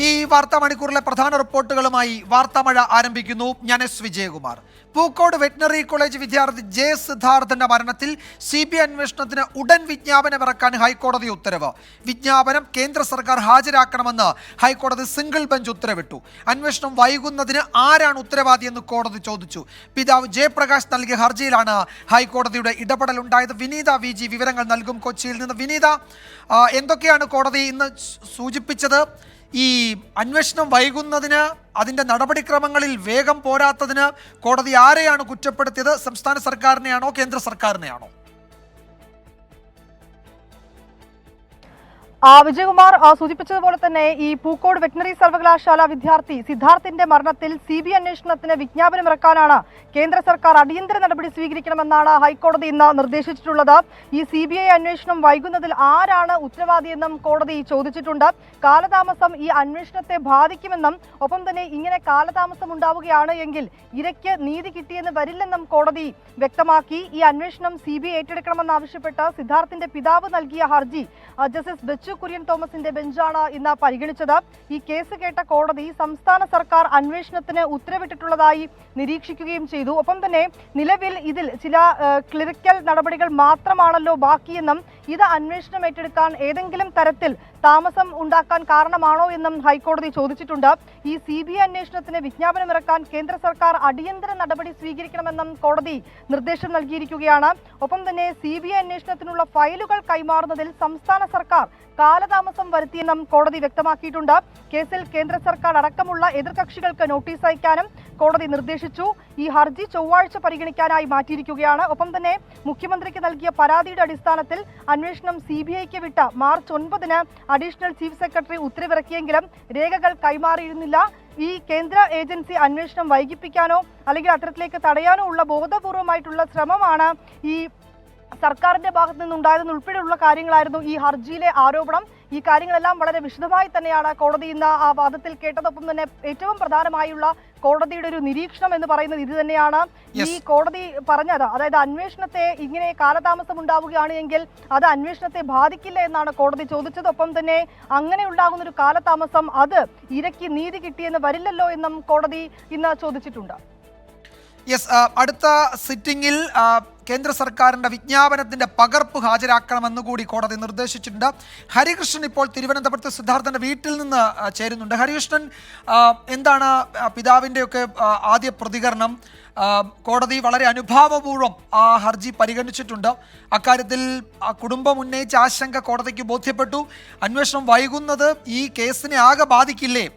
ഈ വാർത്താ മണിക്കൂറിലെ പ്രധാന റിപ്പോർട്ടുകളുമായി വാർത്താമഴ ആരംഭിക്കുന്നു. ഞാൻ S Vijayakumar. Pookode veterinary college വിദ്യാർത്ഥി ജെ സിദ്ധാർത്ഥന്റെ മരണത്തിൽ CBI അന്വേഷണത്തിന് ഉടൻ വിജ്ഞാപനമിറക്കാൻ ഹൈക്കോടതി ഉത്തരവ്. വിജ്ഞാപനം കേന്ദ്ര സർക്കാർ ഹാജരാക്കണമെന്ന് ഹൈക്കോടതി സിംഗിൾ ബെഞ്ച് ഉത്തരവിട്ടു. അന്വേഷണം വൈകുന്നതിന് ആരാണ് ഉത്തരവാദിയെന്ന് കോടതി ചോദിച്ചു. പിതാവ് ജയപ്രകാശ് നൽകിയ ഹർജിയിലാണ് ഹൈക്കോടതിയുടെ ഇടപെടൽ ഉണ്ടായത്. വിനീത VG വിവരങ്ങൾ നൽകും കൊച്ചിയിൽ നിന്ന്. വിനീത, എന്തൊക്കെയാണ് കോടതി ഇന്ന് സൂചിപ്പിച്ചത്? ഈ അന്വേഷണം വൈകുന്നതിന്, അതിൻ്റെ നടപടിക്രമങ്ങളിൽ വേഗം പോരാത്തതിന് കോടതി ആരെയാണ് കുറ്റപ്പെടുത്തിയത്? സംസ്ഥാന സർക്കാരിനെയാണോ കേന്ദ്ര സർക്കാരിനെയാണോ? വിജയകുമാർ സൂചിപ്പിച്ചതുപോലെ തന്നെ ഈ പൂക്കോട് വെറ്റിനറി സർവകലാശാല വിദ്യാർത്ഥി സിദ്ധാർത്ഥിന്റെ മരണത്തിൽ CBI അന്വേഷണത്തിന് വിജ്ഞാപനമിറക്കാനാണ് കേന്ദ്ര സർക്കാർ അടിയന്തര നടപടി സ്വീകരിക്കണമെന്നാണ് ഹൈക്കോടതി ഇന്ന് നിർദ്ദേശിച്ചിട്ടുള്ളത്. ഈ CBI അന്വേഷണം വൈകുന്നതിൽ ആരാണ് ഉത്തരവാദിയെന്നും കോടതി ചോദിച്ചിട്ടുണ്ട്. കാലതാമസം ഈ അന്വേഷണത്തെ ബാധിക്കുമെന്നും ഒപ്പം തന്നെ ഇങ്ങനെ കാലതാമസം ഉണ്ടാവുകയാണ് എങ്കിൽ ഇരയ്ക്ക് നീതി കിട്ടിയെന്ന് വരില്ലെന്നും കോടതി വ്യക്തമാക്കി. ഈ അന്വേഷണം CBI ഏറ്റെടുക്കണമെന്നാവശ്യപ്പെട്ട് സിദ്ധാർത്ഥിന്റെ പിതാവ് നൽകിയ ഹർജി ജസ്റ്റിസ് ബെച്ചു കുര്യൻ തോമസിന്റെ ബെഞ്ചാണ് ഇന്ന് പരിഗണിച്ചത്. ഈ കേസ് കേട്ട കോടതി സംസ്ഥാന സർക്കാർ അന്വേഷണത്തിന് ഉത്തരവിട്ടിട്ടുള്ളതായി നിരീക്ഷിക്കുകയും ചെയ്തു. ഒപ്പം തന്നെ നിലവിൽ ഇതിൽ ചില ക്ലിനിക്കൽ നടപടികൾ മാത്രമാണല്ലോ ബാക്കിയെന്നും ഇത് അന്വേഷണം ഏറ്റെടുക്കാൻ ഏതെങ്കിലും തരത്തിൽ താമസം ഉണ്ടാക്കാൻ കാരണമാണോ എന്നും ഹൈക്കോടതി ചോദിച്ചിട്ടുണ്ട്. ഈ CBI അന്വേഷണത്തിന് വിജ്ഞാപനമിറക്കാൻ കേന്ദ്ര സർക്കാർ അടിയന്തര നടപടി സ്വീകരിക്കണമെന്നും കോടതി നിർദ്ദേശം നൽകിയിരിക്കുകയാണ്. ഒപ്പം തന്നെ CBI അന്വേഷണത്തിനുള്ള ഫയലുകൾ കൈമാറുന്നതിൽ സംസ്ഥാന സർക്കാർ കാലതാമസം വരുത്തിയെന്നും കോടതി വ്യക്തമാക്കിയിട്ടുണ്ട്. കേസിൽ കേന്ദ്ര സർക്കാർ അടക്കമുള്ള എതിർകക്ഷികൾക്ക് നോട്ടീസ് അയക്കാനും കോടതി നിർദ്ദേശിച്ചു. ഈ ഹർജി ചൊവ്വാഴ്ച പരിഗണിക്കാനായി മാറ്റിയിരിക്കുകയാണ്. ഒപ്പം തന്നെ മുഖ്യമന്ത്രിക്ക് നൽകിയ പരാതിയുടെ അടിസ്ഥാനത്തിൽ അന്വേഷണം CBIക്ക് വിട്ട മാർച്ച് 9-ന് അഡീഷണൽ ചീഫ് സെക്രട്ടറി ഉത്തരവിറക്കിയെങ്കിലും രേഖകൾ കൈമാറിയിരുന്നില്ല. ഈ കേന്ദ്ര ഏജൻസി അന്വേഷണം വൈകിപ്പിക്കാനോ അല്ലെങ്കിൽ അത്തരത്തിലേക്ക് തടയാനോ ഉള്ള ബോധപൂർവമായിട്ടുള്ള ശ്രമമാണ് ഈ സർക്കാരിന്റെ ഭാഗത്തു നിന്നുണ്ടായതെന്ന് ഉൾപ്പെടെയുള്ള കാര്യങ്ങളായിരുന്നു ഈ ഹർജിയിലെ ആരോപണം. ഈ കാര്യങ്ങളെല്ലാം വളരെ വിശദമായി തന്നെയാണ് കോടതി ഇന്ന് ആ വാദത്തിൽ കേട്ടതൊപ്പം തന്നെ ഏറ്റവും പ്രധാനമായുള്ള കോടതിയുടെ ഒരു നിരീക്ഷണം എന്ന് പറയുന്നത് ഇത് തന്നെയാണ്. ഈ കോടതി പറഞ്ഞത്, അതായത് അന്വേഷണത്തെ ഇങ്ങനെ കാലതാമസം ഉണ്ടാവുകയാണ് എങ്കിൽ അത് അന്വേഷണത്തെ ബാധിക്കില്ല എന്നാണ് കോടതി ചോദിച്ചത്. ഒപ്പം തന്നെ അങ്ങനെ ഉണ്ടാകുന്ന ഒരു കാലതാമസം അത് ഇരയ്ക്ക് നീതി കിട്ടിയെന്ന് വരില്ലല്ലോ എന്നും കോടതി ഇന്ന് ചോദിച്ചിട്ടുണ്ട്. അടുത്ത സിറ്റിംഗിൽ കേന്ദ്ര സർക്കാരിൻ്റെ വിജ്ഞാപനത്തിൻ്റെ പകർപ്പ് ഹാജരാക്കണമെന്ന് കൂടി കോടതി നിർദ്ദേശിച്ചിട്ടുണ്ട്. ഹരികൃഷ്ണൻ ഇപ്പോൾ തിരുവനന്തപുരത്ത് സിദ്ധാർത്ഥൻ്റെ വീട്ടിൽ നിന്ന് ചേരുന്നുണ്ട്. ഹരികൃഷ്ണൻ, എന്താണ് പിതാവിൻ്റെയൊക്കെ ആദ്യ പ്രതികരണം? കോടതി വളരെ അനുഭാവപൂർവ്വം ആ ഹർജി പരിഗണിച്ചിട്ടുണ്ട്. അക്കാര്യത്തിൽ കുടുംബം ഉന്നയിച്ച ആശങ്ക കോടതിക്ക് ബോധ്യപ്പെട്ടു. അന്വേഷണം വൈകുന്നത് ഈ കേസിനെ ആകെ ബാധിക്കില്ലേ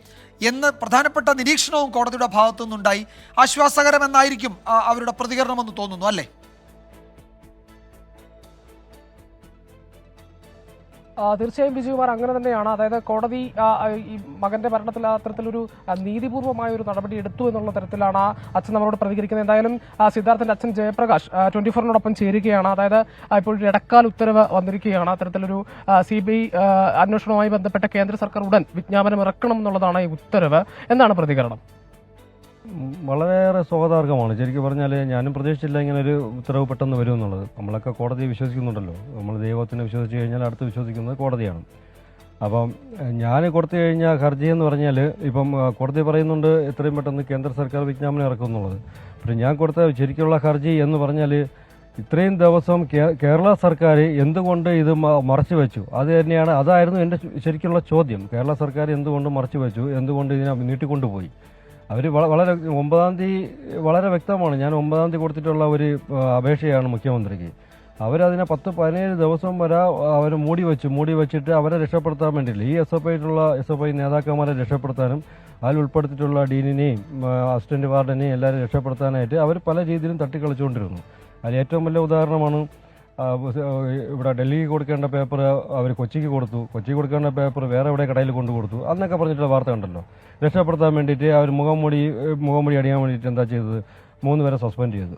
എന്ന് പ്രധാനപ്പെട്ട നിരീക്ഷണവും കോടതിയുടെ ഭാഗത്തുനിന്നുണ്ടായി. ആശ്വാസകരമെന്നായിരിക്കും അവരുടെ പ്രതികരണമെന്ന് തോന്നുന്നു, അല്ലേ? തീർച്ചയായും വിജയകുമാർ, അങ്ങനെ തന്നെയാണ്. അതായത് കോടതി ഈ മകന്റെ മരണത്തിൽ അത്തരത്തിലൊരു നീതിപൂർവമായ ഒരു നടപടി എടുത്തു എന്നുള്ള തരത്തിലാണ് അച്ഛൻ നമ്മളോട് പ്രതികരിക്കുന്നത്. എന്തായാലും സിദ്ധാർത്ഥന്റെ അച്ഛൻ ജയപ്രകാശ് 24-നോടൊപ്പം ചേരുകയാണ്. അതായത് ഇപ്പോൾ ഒരു ഇടക്കാല ഉത്തരവ് വന്നിരിക്കുകയാണ്. അത്തരത്തിലൊരു CBI അന്വേഷണവുമായി ബന്ധപ്പെട്ട കേന്ദ്ര സർക്കാർ ഉടൻ വിജ്ഞാപനം ഇറക്കണം എന്നുള്ളതാണ് ഈ ഉത്തരവ്. എന്താണ് പ്രതികരണം? വളരെയേറെ സ്വാഗതാർഹമാണ്. ശരിക്കും പറഞ്ഞാൽ ഞാനും പ്രതീക്ഷിച്ചില്ല ഇങ്ങനെ ഒരു ഉത്തരവ് പെട്ടെന്ന് വരും എന്നുള്ളത്. നമ്മളൊക്കെ കോടതിയെ വിശ്വസിക്കുന്നുണ്ടല്ലോ. നമ്മൾ ദൈവത്തിനെ വിശ്വസിച്ച് കഴിഞ്ഞാൽ അടുത്ത് വിശ്വസിക്കുന്നത് കോടതിയാണ്. അപ്പം ഞാൻ കൊടുത്തു കഴിഞ്ഞ ഹർജി എന്ന് പറഞ്ഞാൽ ഇപ്പം കോടതി പറയുന്നുണ്ട് എത്രയും പെട്ടെന്ന് കേന്ദ്ര സർക്കാർ വിജ്ഞാപനം ഇറക്കും എന്നുള്ളത്. പക്ഷേ ഞാൻ കൊടുത്ത ശരിക്കുള്ള ഹർജി എന്ന് പറഞ്ഞാൽ ഇത്രയും ദിവസം കേരള സർക്കാർ എന്തുകൊണ്ട് ഇത് മറച്ചു വെച്ചു? അതായിരുന്നു എൻ്റെ ശരിക്കുള്ള ചോദ്യം. കേരള സർക്കാർ എന്തുകൊണ്ട് മറച്ചു വെച്ചു? എന്തുകൊണ്ട് ഇതിനെ നീട്ടിക്കൊണ്ടുപോയി? അവർ വളരെ 9-ാം തീയതി വളരെ വ്യക്തമാണ്. ഞാൻ 9-ാം തീയതി കൊടുത്തിട്ടുള്ള ഒരു അപേക്ഷയാണ് മുഖ്യമന്ത്രിക്ക്. അവരതിനെ 10-17 ദിവസം വരെ അവർ മൂടി വെച്ചിട്ട് അവരെ രക്ഷപ്പെടുത്താൻ വേണ്ടിയില്ല. ഈ SFI നേതാക്കന്മാരെ രക്ഷപ്പെടുത്താനും അതിൽ ഉൾപ്പെടുത്തിയിട്ടുള്ള ഡീനിനെയും അസിസ്റ്റന്റ് വാർഡനെയും എല്ലാവരും രക്ഷപ്പെടുത്താനായിട്ട് അവർ പല രീതിയിലും തട്ടിക്കളിച്ചുകൊണ്ടിരുന്നു. അതിൽ ഏറ്റവും വലിയ ഉദാഹരണമാണ് ഇവിടെ ഡൽഹിക്ക് കൊടുക്കേണ്ട പേപ്പർ അവർ കൊച്ചിക്ക് കൊടുത്തു. കൊച്ചിക്ക് കൊടുക്കേണ്ട പേപ്പർ വേറെ എവിടെ കടയിൽ കൊണ്ടു കൊടുത്തു എന്നൊക്കെ പറഞ്ഞിട്ടുള്ള വാർത്ത ഉണ്ടല്ലോ. രക്ഷപ്പെടുത്താൻ വേണ്ടിയിട്ട് അവർ മുഖംമൂടി അടിയാൻ വേണ്ടിയിട്ട് എന്താ ചെയ്തത്? 3 പേരെ സസ്പെൻഡ് ചെയ്തു.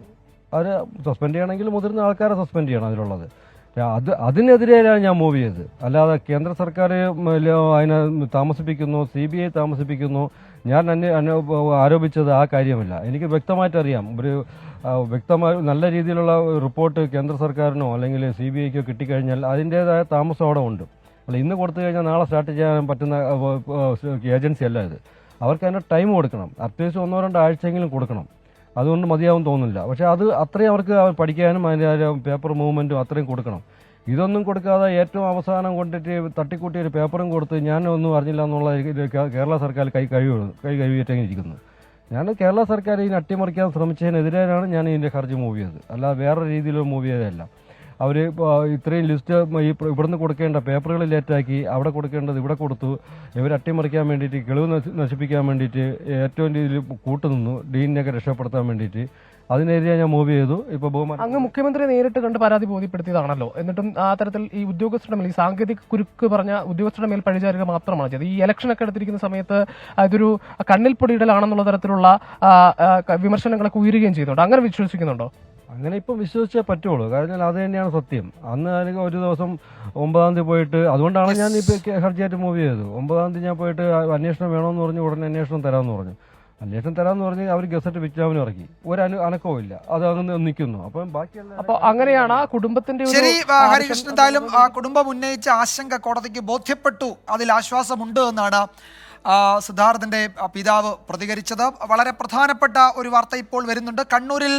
അവർ സസ്പെൻഡ് ചെയ്യണമെങ്കിൽ മുതിർന്ന ആൾക്കാരെ സസ്പെൻഡ് ചെയ്യണം അതിലുള്ളത്. അതിനെതിരെയാണ് ഞാൻ മൂവ് ചെയ്തത്. അല്ലാതെ കേന്ദ്ര സർക്കാർ അതിനെ താമസിപ്പിക്കുന്നു, CBI താമസിപ്പിക്കുന്നു, ഞാൻ ആരോപിച്ചത് ആ കാര്യമല്ല. എനിക്ക് വ്യക്തമായിട്ട് അറിയാം. ഒരു വ്യക്തമായ നല്ല രീതിയിലുള്ള റിപ്പോർട്ട് കേന്ദ്ര സർക്കാരിനോ അല്ലെങ്കിൽ CBIക്കോ കിട്ടിക്കഴിഞ്ഞാൽ അതിൻ്റേതായ താമസം അവിടെ ഉണ്ട്. അല്ല ഇന്ന് കൊടുത്തു കഴിഞ്ഞാൽ നാളെ സ്റ്റാർട്ട് ചെയ്യാൻ പറ്റുന്ന ഏജൻസി അല്ല ഇത്. അവർക്ക് അതിൻ്റെ ടൈം കൊടുക്കണം, അറ്റ്ലീസ്റ്റ് 1-2 ആഴ്ചയെങ്കിലും കൊടുക്കണം. അതുകൊണ്ട് മതിയാവും തോന്നുന്നില്ല. പക്ഷേ അത് അത്രയും അവർക്ക് പഠിക്കാനും അതിൻ്റെ പേപ്പർ മൂവ്മെൻറ്റും അത്രയും കൊടുക്കണം. ഇതൊന്നും കൊടുക്കാതെ ഏറ്റവും അവസാനം കൊണ്ടിട്ട് തട്ടിക്കൂട്ടി ഒരു പേപ്പറും കൊടുത്ത് ഞാനൊന്നും അറിഞ്ഞില്ല എന്നുള്ള കേരള സർക്കാർ കൈ കഴുകിയിട്ടിരിക്കുന്നത്. ഞാൻ കേരള സർക്കാർ ഇതിനെ അട്ടിമറിക്കാൻ ശ്രമിച്ചതിനെതിരെയാണ് ഞാൻ ഇതിൻ്റെ ഹർജി മൂവ് ചെയ്തത്, അല്ലാതെ വേറെ രീതിയിലുള്ള മൂവ് ചെയ്തതല്ല. അവർ ഇത്രയും ലിസ്റ്റ് ഇവിടുന്ന് കൊടുക്കേണ്ട പേപ്പറുകൾ ലേറ്റാക്കി, അവിടെ കൊടുക്കേണ്ടത് ഇവിടെ കൊടുത്തു. ഇവർ അട്ടിമറിക്കാൻ വേണ്ടിയിട്ട്, കിളിവ് നശിപ്പിക്കാൻ വേണ്ടിയിട്ട് ഏറ്റവും രീതിയിൽ കൂട്ടുനിന്നു, ഡീനിനെയൊക്കെ രക്ഷപ്പെടുത്താൻ വേണ്ടിയിട്ട്. അതിനെതിരെ ഞാൻ മൂവ് ചെയ്തു. ഇപ്പോൾ അങ്ങ് മുഖ്യമന്ത്രി നേരിട്ട് കണ്ട് പരാതി ബോധ്യപ്പെടുത്തിയതാണല്ലോ. എന്നിട്ടും ആ തരത്തിൽ ഈ ഉദ്യോഗസ്ഥരുടെ മേൽ, ഈ സാങ്കേതിക കുരുക്ക് പറഞ്ഞ ഉദ്യോഗസ്ഥരുടെ മേൽ പഴിചാരുക മാത്രമാണ് ചെയ്തത്. ഈ ഇലക്ഷനൊക്കെ എടുത്തിരിക്കുന്ന സമയത്ത് ഇതൊരു കണ്ണിൽ പൊടിയിടലാണെന്നുള്ള തരത്തിലുള്ള വിമർശനങ്ങളൊക്കെ ഉയരുകയും ചെയ്യുന്നുണ്ട്. അങ്ങനെ വിശ്വസിക്കുന്നുണ്ടോ? അങ്ങനെ ഇപ്പം വിശ്വസിച്ചേ പറ്റുള്ളൂ. കാരണം അത് തന്നെയാണ് സത്യം. അന്ന് എനിക്ക് ഒരു ദിവസം 9-ാം തീയതി പോയിട്ട്, അതുകൊണ്ടാണ് ഞാൻ ഇപ്പോൾ ഹർജിയായിട്ട് മൂവ് ചെയ്തത്. 9-ാം തീയതി ഞാൻ പോയിട്ട് അന്വേഷണം വേണമെന്ന് പറഞ്ഞു. ഉടനെ അന്വേഷണം തരാമെന്ന് പറഞ്ഞു. അന്വേഷണം തരാമെന്ന് പറഞ്ഞ് അവർ ഗസറ്റ് വിജ്ഞാപനം ഇറക്കി. ഒരു അനക്കവും ഇല്ല, അത് അങ്ങ് നിൽക്കുന്നു. അപ്പം ബാക്കിയുള്ള അപ്പോൾ അങ്ങനെയാണ് കുടുംബത്തിന്റെ ശരി. ഹരികൃഷ്ണൻ, എന്തായാലും ആ കുടുംബം ഉന്നയിച്ച ആശങ്ക കോടതിക്ക് ബോധ്യപ്പെട്ടു, അതിൽ ആശ്വാസമുണ്ട് എന്നാണ് സിദ്ധാർത്ഥിൻ്റെ പിതാവ് പ്രതികരിച്ചത്. വളരെ പ്രധാനപ്പെട്ട ഒരു വാർത്ത ഇപ്പോൾ വരുന്നുണ്ട്. കണ്ണൂരിൽ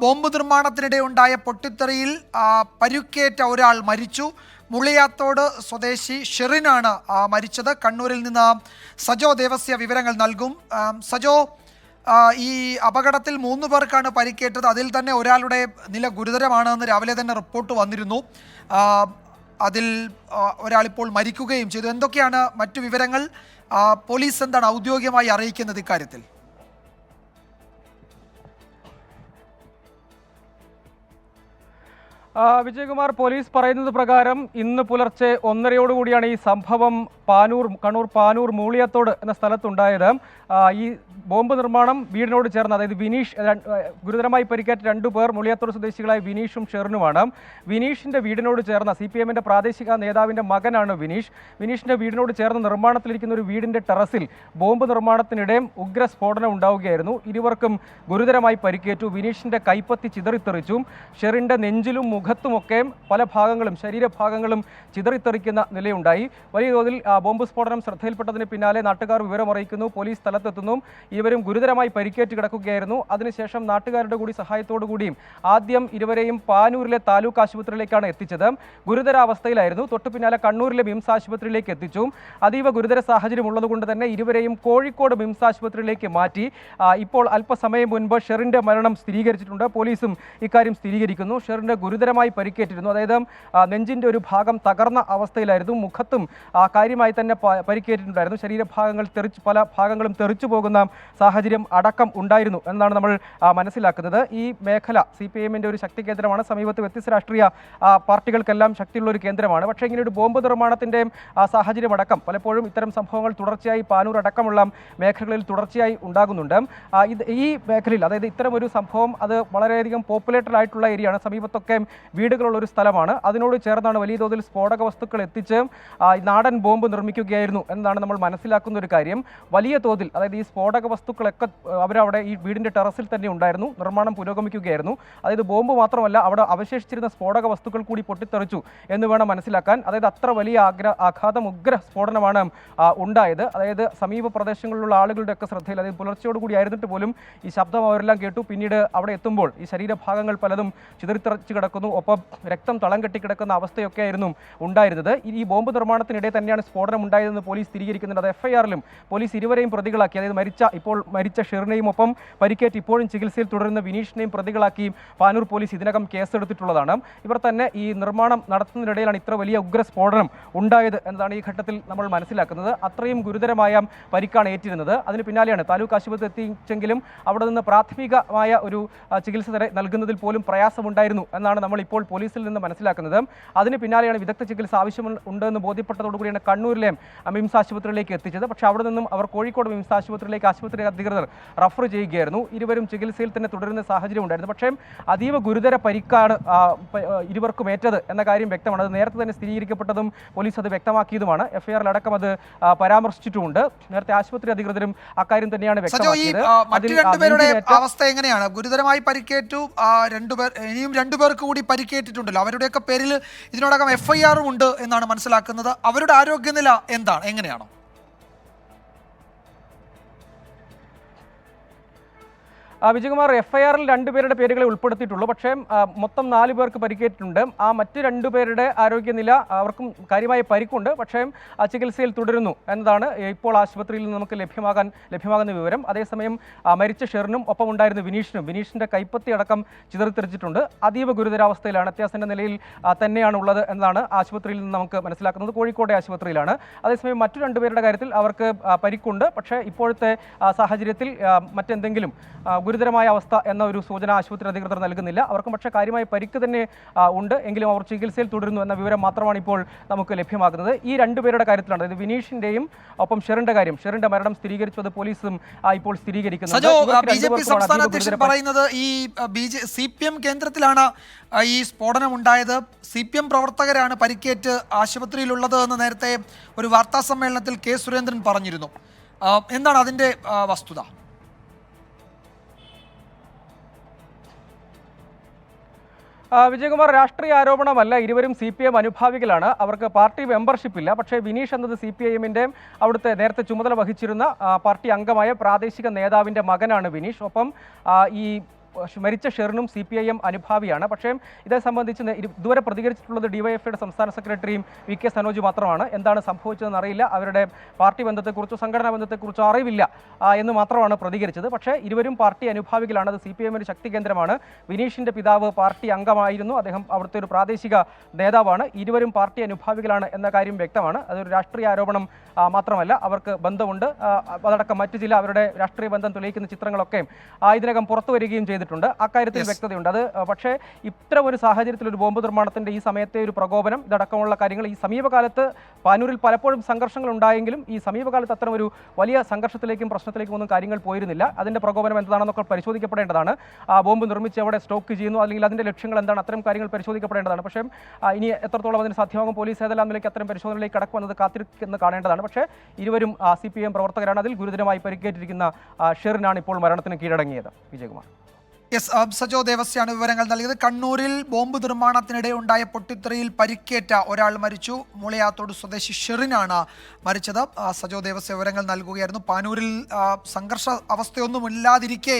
ബോംബ് നിർമ്മാണത്തിനിടെ ഉണ്ടായ പൊട്ടിത്തെറിയിൽ പരുക്കേറ്റ ഒരാൾ മരിച്ചു. മുളിയാത്തോട് സ്വദേശി ഷെറിനാണ് മരിച്ചത്. കണ്ണൂരിൽ നിന്ന് സജോ ദേവസ്യ വിവരങ്ങൾ നൽകും. സജോ, ഈ അപകടത്തിൽ 3 പേർക്കാണ് പരിക്കേറ്റത്. അതിൽ തന്നെ ഒരാളുടെ നില ഗുരുതരമാണെന്ന് രാവിലെ തന്നെ റിപ്പോർട്ട് വന്നിരുന്നു. അതിൽ ഒരാളിപ്പോൾ മരിക്കുകയും ചെയ്തു. എന്തൊക്കെയാണ് മറ്റു വിവരങ്ങൾ? പോലീസ് എന്താണ് ഔദ്യോഗികമായി അറിയിക്കുന്നത് ഇക്കാര്യത്തിൽ? വിജയകുമാർ, പോലീസ് പറയുന്നത് പ്രകാരം ഇന്ന് പുലർച്ചെ 1:30 ഈ സംഭവം കണ്ണൂർ പാനൂർ മൂളിയത്തോട് എന്ന സ്ഥലത്തുണ്ടായത്. ഈ ബോംബ് നിർമ്മാണം വീടിനോട് ചേർന്ന്, അതായത് വിനീഷ്, ഗുരുതരമായി പരിക്കേറ്റ 2 പേർ മൂളിയത്തോട് സ്വദേശികളായ വിനീഷും ഷെറിനുമാണ്. വിനീഷിന്റെ വീടിനോട് ചേർന്ന, CPM-ന്റെ പ്രാദേശിക നേതാവിന്റെ മകനാണ് വിനീഷ്. വിനീഷിന്റെ വീടിനോട് ചേർന്ന് നിർമ്മാണത്തിലിരിക്കുന്ന ഒരു വീടിന്റെ ടെറസിൽ ബോംബ് നിർമ്മാണത്തിനിടെ ഉഗ്ര സ്ഫോടനം ഉണ്ടാവുകയായിരുന്നു. ഇരുവർക്കും ഗുരുതരമായി പരിക്കേറ്റു. വിനീഷിന്റെ കൈപ്പത്തി ചിതറിത്തെറിച്ചു. ഷെറിന്റെ നെഞ്ചിലും മുഖത്തുമൊക്കെ പല ഭാഗങ്ങളും, ശരീരഭാഗങ്ങളും ചിതറിത്തെറിക്കുന്ന നിലയുണ്ടായി. വലിയ തോതിൽ ബോംബ് സ്ഫോടനം ശ്രദ്ധയിൽപ്പെട്ടതിന് പിന്നാലെ നാട്ടുകാർ വിവരമറിയിക്കുന്നു. പോലീസ് സ്ഥലത്തെത്തുന്നു. ഇരുവരും ഗുരുതരമായി പരിക്കേറ്റ് കിടക്കുകയായിരുന്നു. അതിനുശേഷം നാട്ടുകാരുടെ കൂടി സഹായത്തോടു കൂടിയും ആദ്യം ഇരുവരെയും പാനൂരിലെ താലൂക്ക് ആശുപത്രിയിലേക്കാണ് എത്തിച്ചത്. ഗുരുതരാവസ്ഥയിലായിരുന്നു. തൊട്ടു പിന്നാലെ കണ്ണൂരിലെ മിംസ് ആശുപത്രിയിലേക്ക് എത്തിച്ചു. അതീവ ഗുരുതര സാഹചര്യം ഉള്ളതുകൊണ്ട് തന്നെ ഇരുവരെയും കോഴിക്കോട് മിംസ് ആശുപത്രിയിലേക്ക് മാറ്റി. ഇപ്പോൾ അല്പസമയം മുൻപ് ഷെറിന്റെ മരണം സ്ഥിരീകരിച്ചിട്ടുണ്ട്. പോലീസും ഇക്കാര്യം സ്ഥിരീകരിക്കുന്നു. ഷെറിന്റെ ഗുരുതരമായി പരിക്കേറ്റിരുന്നു. അതായത് നെഞ്ചിന്റെ ഒരു ഭാഗം തകർന്ന അവസ്ഥയിലായിരുന്നു. മുഖത്തും കാര്യമായി തന്നെ പരിക്കേറ്റിട്ടുണ്ടായിരുന്നു. ശരീരഭാഗങ്ങൾ പല ഭാഗങ്ങളും തെറിച്ചു പോകുന്ന സാഹചര്യം അടക്കം ഉണ്ടായിരുന്നു എന്നാണ് നമ്മൾ മനസ്സിലാക്കുന്നത്. ഈ മേഖല CPM-ന്റെ ഒരു ശക്തി കേന്ദ്രമാണ്. സമീപത്ത് വ്യത്യസ്ത രാഷ്ട്രീയ പാർട്ടികൾക്കെല്ലാം ശക്തിയുള്ള ഒരു കേന്ദ്രമാണ്. പക്ഷേ ഇങ്ങനെ ഒരു ബോംബ് നിർമ്മാണത്തിൻ്റെ സാഹചര്യം അടക്കം പലപ്പോഴും ഇത്തരം സംഭവങ്ങൾ തുടർച്ചയായി പാനൂർ അടക്കമുള്ള മേഖലകളിൽ തുടർച്ചയായി ഉണ്ടാകുന്നുണ്ട്. ഈ മേഖലയിൽ, അതായത് ഇത്തരം ഒരു സംഭവം, അത് വളരെയധികം പോപ്പുലേറ്റഡ് ആയിട്ടുള്ള ഏരിയയാണ്. സമീപത്തൊക്കെ വീടുകളുള്ള ഒരു സ്ഥലമാണ്. അതിനോട് ചേർന്നാണ് വലിയ തോതിൽ സ്ഫോടക വസ്തുക്കൾ എത്തിച്ച് നാടൻ ബോംബ് നിർമ്മിക്കുകയായിരുന്നു എന്നാണ് നമ്മൾ മനസ്സിലാക്കുന്ന ഒരു കാര്യം. വലിയ തോതിൽ, അതായത് ഈ സ്ഫോടക വസ്തുക്കളൊക്കെ അവരവിടെ ഈ വീടിൻ്റെ ടെറസിൽ തന്നെ ഉണ്ടായിരുന്നു. നിർമ്മാണം പുരോഗമിക്കുകയായിരുന്നു. അതായത് ബോംബ് മാത്രമല്ല, അവിടെ അവശേഷിച്ചിരുന്ന സ്ഫോടക വസ്തുക്കൾ കൂടി പൊട്ടിത്തെറിച്ചു എന്ന് വേണം മനസ്സിലാക്കാൻ. അതായത് അത്ര വലിയ ആഘാതം, ഉഗ്ര സ്ഫോടനമാണ് ഉണ്ടായത്. അതായത് സമീപ പ്രദേശങ്ങളിലുള്ള ആളുകളുടെ ഒക്കെ ശ്രദ്ധയിൽ, അതായത് പുലർച്ചയോടുകൂടി ആയിരുന്നിട്ട് പോലും ഈ ശബ്ദം അവരെല്ലാം കേട്ടു. പിന്നീട് അവിടെ എത്തുമ്പോൾ ഈ ശരീരഭാഗങ്ങൾ പലതും ചിതറിത്തെറിച്ച് കിടക്കുന്നു. ഒപ്പം രക്തം തളം കെട്ടിക്കിടക്കുന്ന അവസ്ഥയൊക്കെ ആയിരുന്നു ഉണ്ടായിരുന്നത്. ഈ ബോംബ് നിർമ്മാണത്തിനിടെ തന്നെയാണ് സ്ഫോടനം ഉണ്ടായതെന്ന് പോലീസ് സ്ഥിരീകരിക്കുന്നുണ്ട്. അത് FIR-ലും പോലീസ് ഇരുവരെയും പ്രതികളാക്കി, അതായത് മരിച്ച ഷെറിനെയും ഒപ്പം പരിക്കേറ്റ് ഇപ്പോഴും ചികിത്സയിൽ തുടരുന്ന വിനീഷിനെയും പ്രതികളാക്കി പാനൂർ പോലീസ് ഇതിനകം കേസെടുത്തിട്ടുള്ളതാണ്. ഇവർ തന്നെ ഈ നിർമ്മാണം നടത്തുന്നതിനിടയിലാണ് ഇത്ര വലിയ ഉഗ്ര സ്ഫോടനം ഉണ്ടായത് എന്നതാണ് ഈ ഘട്ടത്തിൽ നമ്മൾ മനസ്സിലാക്കുന്നത്. അത്രയും ഗുരുതരമായ പരിക്കാണ് ഏറ്റിരുന്നത്. അതിന് പിന്നാലെയാണ് താലൂക്ക് ആശുപത്രി എത്തിച്ചെങ്കിലും അവിടെ നിന്ന് പ്രാഥമികമായ ഒരു ചികിത്സ നൽകുന്നതിൽ പോലും പ്രയാസമുണ്ടായിരുന്നു എന്നാണ് നമ്മൾ ഇപ്പോൾ പോലീസിൽ നിന്ന് മനസ്സിലാക്കുന്നത്. അതിന് പിന്നാലെയാണ് വിദഗ്ധ ചികിത്സ ആവശ്യമുണ്ടെന്ന് ബോധ്യപ്പെട്ടതോടുകൂടിയാണ് കണ്ണൂരിലെ മിംസ് ആശുപത്രിയിലേക്ക് എത്തിച്ചത്. പക്ഷേ അവിടെ നിന്നും അവർ കോഴിക്കോട് മിംസ് ആശുപത്രിയിലേക്ക് ആശുപത്രി അധികൃതർ റഫർ ചെയ്യുകയായിരുന്നു. ഇരുവരും ചികിത്സയിൽ തന്നെ തുടരുന്ന സാഹചര്യം ഉണ്ടായിരുന്നു. പക്ഷേ അതീവ ഗുരുതര പരിക്കാണ് ഇരുവർക്കും ഏറ്റത് എന്ന കാര്യം വ്യക്തമാണ്. അത് നേരത്തെ തന്നെ സ്ഥിരീകരിക്കപ്പെട്ടതും പോലീസ് അത് വ്യക്തമാക്കിയതുമാണ്. FIR-ലടക്കം അത് പരാമർശിച്ചിട്ടുമുണ്ട്. നേരത്തെ ആശുപത്രി അധികൃതരും അക്കാര്യം തന്നെയാണ് വ്യക്തമാക്കിയത്. അവസ്ഥ എങ്ങനെയാണ്? ഗുരുതരമായി പരിക്കേറ്റു, ഇനിയും 2 പേർക്ക് കൂടി പരിക്കേറ്റിട്ടുണ്ടല്ലോ. അവരുടെയൊക്കെ പേരിൽ ഇതിനോടകം FIR ഉണ്ട് എന്നാണ് മനസ്സിലാക്കുന്നത്. അവരുടെ ആരോഗ്യനില എന്താണ്, എങ്ങനെയാണോ? വിജയകുമാർ, FIR-ൽ 2 പേരുടെ പേരുകളെ ഉൾപ്പെടുത്തിയിട്ടുള്ളൂ. പക്ഷേ മൊത്തം 4 പേർക്ക് പരിക്കേറ്റിട്ടുണ്ട്. ആ മറ്റ് 2 പേരുടെ ആരോഗ്യനില, അവർക്കും കാര്യമായ പരിക്കുണ്ട്. പക്ഷേ ചികിത്സയിൽ തുടരുന്നു എന്നതാണ് ഇപ്പോൾ ആശുപത്രിയിൽ നിന്ന് നമുക്ക് ലഭ്യമാകുന്ന വിവരം. അതേസമയം മരിച്ച ഷെറിനും ഒപ്പം ഉണ്ടായിരുന്ന വിനീഷിൻ്റെ കൈപ്പത്തി അടക്കം ചിതറിത്തെറിച്ചിട്ടുണ്ട്. അതീവ ഗുരുതരാവസ്ഥയിലാണ്, അത്യാസന്ന നിലയിൽ തന്നെയാണ് ഉള്ളത് എന്നതാണ് ആശുപത്രിയിൽ നിന്ന് നമുക്ക് മനസ്സിലാക്കുന്നത്. കോഴിക്കോട്ടെ ആശുപത്രിയിലാണ്. അതേസമയം മറ്റു 2 പേരുടെ കാര്യത്തിൽ അവർക്ക് പരിക്കുണ്ട്. പക്ഷേ ഇപ്പോഴത്തെ സാഹചര്യത്തിൽ മറ്റെന്തെങ്കിലും ഗുരുതരമായ അവസ്ഥ എന്ന ഒരു സൂചന ആശുപത്രി അധികൃതർ നൽകുന്നില്ല. അവർക്കും പക്ഷേ കാര്യമായ പരിക്ക് തന്നെ ഉണ്ട്. എങ്കിലും അവർ ചികിത്സയിൽ തുടരുന്നു എന്ന വിവരം മാത്രമാണ് ഇപ്പോൾ നമുക്ക് ലഭ്യമാകുന്നത്. ഈ 2 പേരുടെ കാര്യത്തിലാണ്, അതായത് വിനീഷിന്റെയും ഒപ്പം ഷെറിന്റെ കാര്യം, ഷെറിന്റെ മരണം സ്ഥിരീകരിച്ചത് പോലീസും ഇപ്പോൾ സ്ഥിരീകരിക്കുന്നത്. BJP സംസ്ഥാന അധ്യക്ഷൻ പറയുന്നത് ഈ CPM കേന്ദ്രത്തിലാണ് ഈ സ്ഫോടനം ഉണ്ടായത്, CPM പ്രവർത്തകരാണ് പരിക്കേറ്റ് ആശുപത്രിയിലുള്ളത് എന്ന് നേരത്തെ ഒരു വാർത്താ സമ്മേളനത്തിൽ K. സുരേന്ദ്രൻ പറഞ്ഞിരുന്നു. എന്താണ് അതിന്റെ വസ്തുത? വിജയകുമാർ, രാഷ്ട്രീയ ആരോപണമല്ല. ഇരുവരും CPM അനുഭാവികളാണ്. അവർക്ക് പാർട്ടി മെമ്പർഷിപ്പ് ഇല്ല. പക്ഷേ വിനീഷ് എന്നത് CPIM-ന്റെ അവിടുത്തെ നേരത്തെ ചുമതല വഹിച്ചിരുന്ന പാർട്ടി അംഗമായ പ്രാദേശിക നേതാവിൻ്റെ മകനാണ് വിനീഷ്. ഒപ്പം ഈ മരിച്ച ഷെറിനും CPIM അനുഭാവിയാണ്. പക്ഷേ ഇതേ സംബന്ധിച്ച് ഇതുവരെ പ്രതികരിച്ചിട്ടുള്ളത് DYFIയുടെ സംസ്ഥാന സെക്രട്ടറിയും VK സനോജ് മാത്രമാണ്. എന്താണ് സംഭവിച്ചതെന്ന് അറിയില്ല, അവരുടെ പാർട്ടി ബന്ധത്തെക്കുറിച്ചോ സംഘടനാ ബന്ധത്തെക്കുറിച്ചോ അറിവില്ല എന്ന് മാത്രമാണ് പ്രതികരിച്ചത്. പക്ഷേ ഇരുവരും പാർട്ടി അനുഭാവികളാണ്. അത് CPIM-ന്റെ ശക്തി കേന്ദ്രമാണ്. വിനീഷിൻ്റെ പിതാവ് പാർട്ടി അംഗമായിരുന്നു. അദ്ദേഹം അവിടുത്തെ ഒരു പ്രാദേശിക നേതാവാണ്. ഇരുവരും പാർട്ടി അനുഭാവികളാണ് എന്ന കാര്യം വ്യക്തമാണ്. അതൊരു രാഷ്ട്രീയ ആരോപണം മാത്രമല്ല, അവർക്ക് ബന്ധമുണ്ട്. അതടക്കം മറ്റു ചില അവരുടെ രാഷ്ട്രീയ ബന്ധം തെളിയിക്കുന്ന ചിത്രങ്ങളൊക്കെ ഇതിനകം പുറത്തു വരികയും ചെയ്തിട്ടുണ്ട്. അക്കാര്യത്തിൽ വ്യക്തതയുണ്ട്. അത് പക്ഷേ ഇത്തരം ഒരു സാഹചര്യത്തിൽ ഒരു ബോംബ് നിർമ്മാണത്തിന്റെ ഈ സമയത്തെ ഒരു പ്രകോപനം, ഇതടക്കമുള്ള കാര്യങ്ങൾ ഈ സമീപകാലത്ത് പാനൂരിൽ പലപ്പോഴും സംഘർഷങ്ങൾ ഉണ്ടായെങ്കിലും ഈ സമീപകാലത്ത് അത്തരം ഒരു വലിയ സംഘർഷത്തിലേക്കും പ്രശ്നത്തിലേക്കും ഒന്നും കാര്യങ്ങൾ പോയിരുന്നില്ല. അതിന്റെ പ്രകോപനം എന്താണെന്നൊക്കെ പരിശോധിക്കപ്പെടേണ്ടതാണ്. ബോംബ് നിർമ്മിച്ച് അവിടെ സ്റ്റോക്ക് ചെയ്യുന്നു, അല്ലെങ്കിൽ അതിന്റെ ലക്ഷ്യങ്ങൾ എന്താണ്, അത്തരം കാര്യങ്ങൾ പരിശോധിക്കപ്പെടേണ്ടതാണ്. പക്ഷേ ഇനി എത്രത്തോളം അതിന് സാധ്യമാകും, പോലീസ് ഏതെല്ലാം നിലയ്ക്ക് അത്തരം പരിശോധനയിലേക്ക് കടക്കുമെന്നത് കാത്തിരിക്കുന്ന കാണേണ്ടതാണ്. പക്ഷേ ഇരുവരും CPM പ്രവർത്തകരാണ്. അതിൽ ഗുരുതരമായി പരിക്കേറ്റിരിക്കുന്ന ഷെറിനാണ് ഇപ്പോൾ മരണത്തിന് കീഴടങ്ങിയത്. വിജയകുമാർ. സജോ ദേവസ്യാണ് വിവരങ്ങൾ നൽകിയത്. കണ്ണൂരിൽ ബോംബ് നിർമ്മാണത്തിനിടെ ഉണ്ടായ പൊട്ടിത്തെറിയിൽ പരിക്കേറ്റ ഒരാൾ മരിച്ചു. മൂളയാത്തോട് സ്വദേശി ഷെറിനാണ് മരിച്ചത്. സജോ ദേവസ്യ വിവരങ്ങൾ നൽകുകയായിരുന്നു. പാനൂരിൽ സംഘർഷ അവസ്ഥയൊന്നുമില്ലാതിരിക്കെ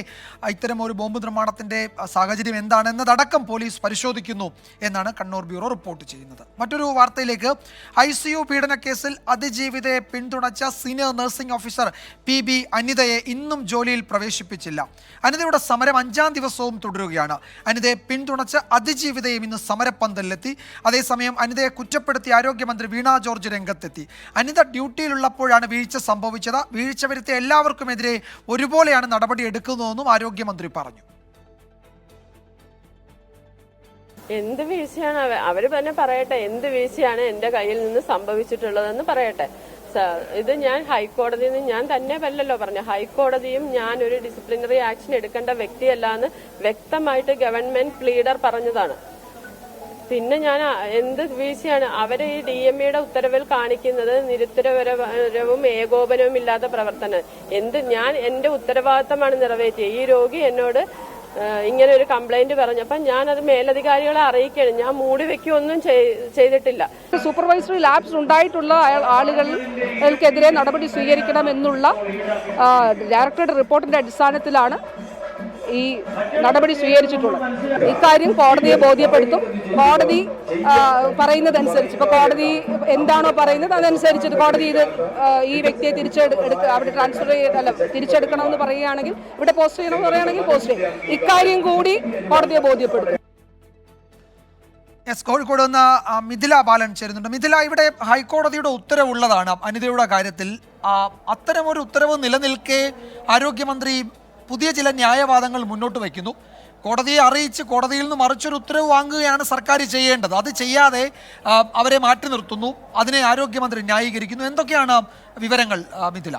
ഇത്തരം ഒരു ബോംബ് നിർമ്മാണത്തിന്റെ സാഹചര്യം എന്താണെന്നതടക്കം പോലീസ് പരിശോധിക്കുന്നു എന്നാണ് കണ്ണൂർ ബ്യൂറോ റിപ്പോർട്ട് ചെയ്യുന്നത്. മറ്റൊരു വാർത്തയിലേക്ക്. ICU പീഡനക്കേസിൽ അതിജീവിതയെ പിന്തുണച്ച സീനിയർ നഴ്സിംഗ് ഓഫീസർ PB അനിതയെ ഇന്നും ജോലിയിൽ പ്രവേശിപ്പിച്ചില്ല. അനിതയുടെ സമരം 5-ാം ദിവസവും തുടരുകയാണ്. അനിതയെ പിന്തുണച്ച് അതിജീവിതയും ഇന്ന് സമരപ്പന്തലിലെത്തി. അതേസമയം അനിതയെ കുറ്റപ്പെടുത്തി ആരോഗ്യമന്ത്രി വീണ ജോർജ് രംഗത്തെത്തി. അനിത ഡ്യൂട്ടിയിലുള്ളപ്പോഴാണ് വീഴ്ച സംഭവിച്ചത്. വീഴ്ച വരുത്തിയ എല്ലാവർക്കുമെതിരെ ഒരുപോലെയാണ് നടപടി എടുക്കുന്നതെന്നും ആരോഗ്യമന്ത്രി പറഞ്ഞു. എന്ത് വീഴ്ചയാണ് അവർ തന്നെ പറയട്ടെ, എന്ത് വീഴ്ചയാണ് എൻ്റെ കയ്യിൽ നിന്ന് സംഭവിച്ചിട്ടുള്ളതെന്ന് പറയട്ടെ. ഇത് ഞാൻ ഹൈക്കോടതിയിൽ നിന്ന് ഞാൻ തന്നെ വല്ലല്ലോ പറഞ്ഞു. ഹൈക്കോടതിയും ഞാൻ ഒരു ഡിസിപ്ലിനറി ആക്ഷൻ എടുക്കേണ്ട വ്യക്തിയല്ല എന്ന് വ്യക്തമായിട്ട് ഗവൺമെന്റ് പ്ലീഡർ പറഞ്ഞതാണ്. പിന്നെ ഞാൻ എന്ത് വീഴ്ചയാണ് അവരെ ഈ DMEയുടെ ഉത്തരവിൽ കാണിക്കുന്നത്? നിരുത്തരപരവും ഏകോപനവും ഇല്ലാത്ത പ്രവർത്തനം. ഞാൻ എന്റെ ഉത്തരവാദിത്തമാണ് നിറവേറ്റിയത്. ഈ രോഗി എന്നോട് ഇങ്ങനെ ഒരു കംപ്ലൈന്റ് പറഞ്ഞപ്പോൾ ഞാൻ അത് മേലധികാരികളെ അറിയിക്കുകയാണ്. ഞാൻ മൂടി വെക്കുകയൊന്നും ചെയ്തിട്ടില്ല. സൂപ്പർവൈസറി ലാബ്സ് ഉണ്ടായിട്ടുള്ള ആളുകൾക്കെതിരെ നടപടി സ്വീകരിക്കണമെന്നുള്ള ഡയറക്ടറുടെ റിപ്പോർട്ടിന്റെ അടിസ്ഥാനത്തിലാണ് ഈ നടപടി സ്വീകരിച്ചിട്ടുള്ളത്. ഇക്കാര്യം കോടതിയെ ബോധ്യപ്പെടുത്തും. കോടതി പറയുന്നതനുസരിച്ച്, ഇപ്പോൾ കോടതി എന്താണോ പറയുന്നത് അതനുസരിച്ചിട്ട് കോടതി ഈ വ്യക്തിയെ അവിടെ തിരിച്ചെടുക്കണമെന്ന് പറയുകയാണെങ്കിൽ, ഇവിടെ പോസ്റ്റ് ചെയ്യണമെന്ന് പറയുകയാണെങ്കിൽ പോസ്റ്റ് ചെയ്യും. ഇക്കാര്യം കൂടി കോടതിയെ ബോധ്യപ്പെടുത്തും. കോഴിക്കോട് നിന്ന് മിഥില ബാലൻ ചേരുന്നുണ്ട്. മിഥില, ഇവിടെ ഹൈക്കോടതിയുടെ ഉത്തരവുള്ളതാണ് അനിതയുടെ കാര്യത്തിൽ. അത്തരമൊരു ഉത്തരവ് നിലനിൽക്കെ ആരോഗ്യമന്ത്രി പുതിയ ചില ന്യായവാദങ്ങൾ മുന്നോട്ട് വയ്ക്കുന്നു. കോടതിയെ അറിയിച്ച് കോടതിയിൽ നിന്ന് മറിച്ചൊരു ഉത്തരവ് വാങ്ങുകയാണ് സർക്കാർ ചെയ്യേണ്ടത്. അത് ചെയ്യാതെ അവരെ മാറ്റി നിർത്തുന്നു. അതിനെ ആരോഗ്യമന്ത്രി ന്യായീകരിക്കുന്നു. എന്തൊക്കെയാണ് വിവരങ്ങൾ മിഥില?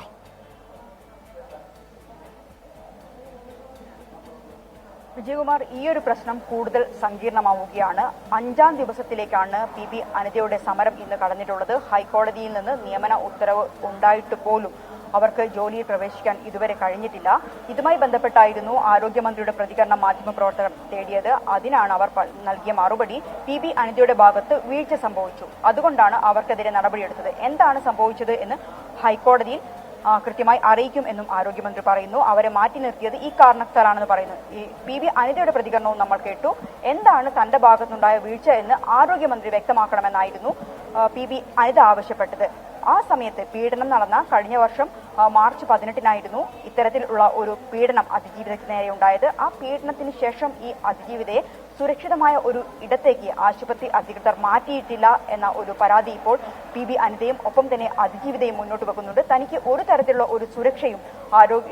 വിജയകുമാർ, ഈ ഒരു പ്രശ്നം കൂടുതൽ സങ്കീർണമാവുകയാണ്. 5-ാം ദിവസത്തിലേക്കാണ് PB അനിതയുടെ സമരം ഇന്ന് കടന്നിട്ടുള്ളത്. ഹൈക്കോടതിയിൽ നിന്ന് നിയമന ഉത്തരവ് ഉണ്ടായിട്ട് പോലും അവർക്ക് ജോലിയിൽ പ്രവേശിക്കാൻ ഇതുവരെ കഴിഞ്ഞിട്ടില്ല. ഇതുമായി ബന്ധപ്പെട്ടായിരുന്നു ആരോഗ്യമന്ത്രിയുടെ പ്രതികരണം മാധ്യമപ്രവർത്തകർ തേടിയത്. അതിനാണ് അവർ നൽകിയ മറുപടി PB അനിതയുടെ ഭാഗത്ത് വീഴ്ച സംഭവിച്ചു, അതുകൊണ്ടാണ് അവർക്കെതിരെ നടപടിയെടുത്തത്. എന്താണ് സംഭവിച്ചത് എന്ന് ഹൈക്കോടതിയിൽ കൃത്യമായി അറിയിക്കും എന്നും ആരോഗ്യമന്ത്രി പറയുന്നു. അവരെ മാറ്റി നിർത്തിയത് ഈ കാരണത്താലാണെന്ന് പറയുന്നു. ഈ PB അനിതയുടെ പ്രതികരണവും നമ്മൾ കേട്ടു. എന്താണ് തന്റെ ഭാഗത്തുണ്ടായ വീഴ്ച എന്ന് ആരോഗ്യമന്ത്രി വ്യക്തമാക്കണമെന്നായിരുന്നു PB അനിത ആവശ്യപ്പെട്ടത്. ആ സമയത്ത് പീഡനം നടന്ന കഴിഞ്ഞ വർഷം മാർച്ച് 18-നായിരുന്നു ഇത്തരത്തിലുള്ള ഒരു പീഡനം അതിജീവിതയ്ക്ക് നേരെ ഉണ്ടായത്. ആ പീഡനത്തിന് ശേഷം ഈ അതിജീവിതയെ സുരക്ഷിതമായ ഒരു ഇടത്തേക്ക് ആശുപത്രി അധികൃതർ മാറ്റിയിട്ടില്ല എന്ന ഒരു പരാതി ഇപ്പോൾ PB അനിതയും ഒപ്പം തന്നെ അതിജീവിതയും മുന്നോട്ട് വെക്കുന്നുണ്ട്. തനിക്ക് ഒരു തരത്തിലുള്ള ഒരു സുരക്ഷയും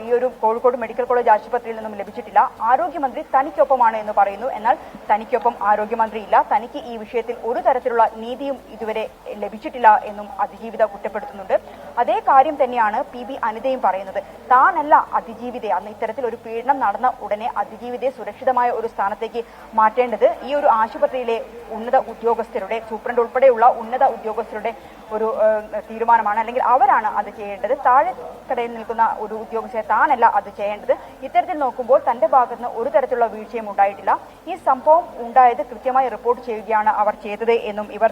ഈ ഒരു കോഴിക്കോട് മെഡിക്കൽ കോളേജ് ആശുപത്രിയിൽ നിന്നും ലഭിച്ചിട്ടില്ല. ആരോഗ്യമന്ത്രി തനിക്കൊപ്പമാണ് എന്ന് പറയുന്നു. എന്നാൽ തനിക്കൊപ്പം ആരോഗ്യമന്ത്രി ഇല്ല. തനിക്ക് ഈ വിഷയത്തിൽ ഒരു തരത്തിലുള്ള നീതിയും ഇതുവരെ ലഭിച്ചിട്ടില്ല എന്നും അതിജീവിത കുറ്റപ്പെടുത്തുന്നുണ്ട്. അതേ കാര്യം തന്നെയാണ് PB അനിതയും പറയുന്നത്. താനല്ല അതിജീവിതയെ, അന്ന് ഇത്തരത്തിൽ ഒരു പീഡനം നടന്ന ഉടനെ അതിജീവിതയെ സുരക്ഷിതമായ ഒരു സ്ഥാനത്തേക്ക് മാറ്റേണ്ടത് ഈ ഒരു ആശുപത്രിയിലെ ഉന്നത ഉദ്യോഗസ്ഥരുടെ, സൂപ്രണ്ട് ഉൾപ്പെടെയുള്ള ഉന്നത ഉദ്യോഗസ്ഥരുടെ ഒരു തീരുമാനമാണ്, അല്ലെങ്കിൽ അവരാണ് അത് ചെയ്യേണ്ടത്. താഴെക്കടയിൽ നിൽക്കുന്ന ഒരു ഉദ്യോഗസ്ഥരെ താനല്ല അത് ചെയ്യേണ്ടത്. ഇത്തരത്തിൽ നോക്കുമ്പോൾ തന്റെ ഭാഗത്ത് നിന്ന് ഒരു തരത്തിലുള്ള വീഴ്ചയും ഉണ്ടായിട്ടില്ല. ഈ സംഭവം ഉണ്ടായത് കൃത്യമായി റിപ്പോർട്ട് ചെയ്യുകയാണ് അവർ ചെയ്തത് എന്നും ഇവർ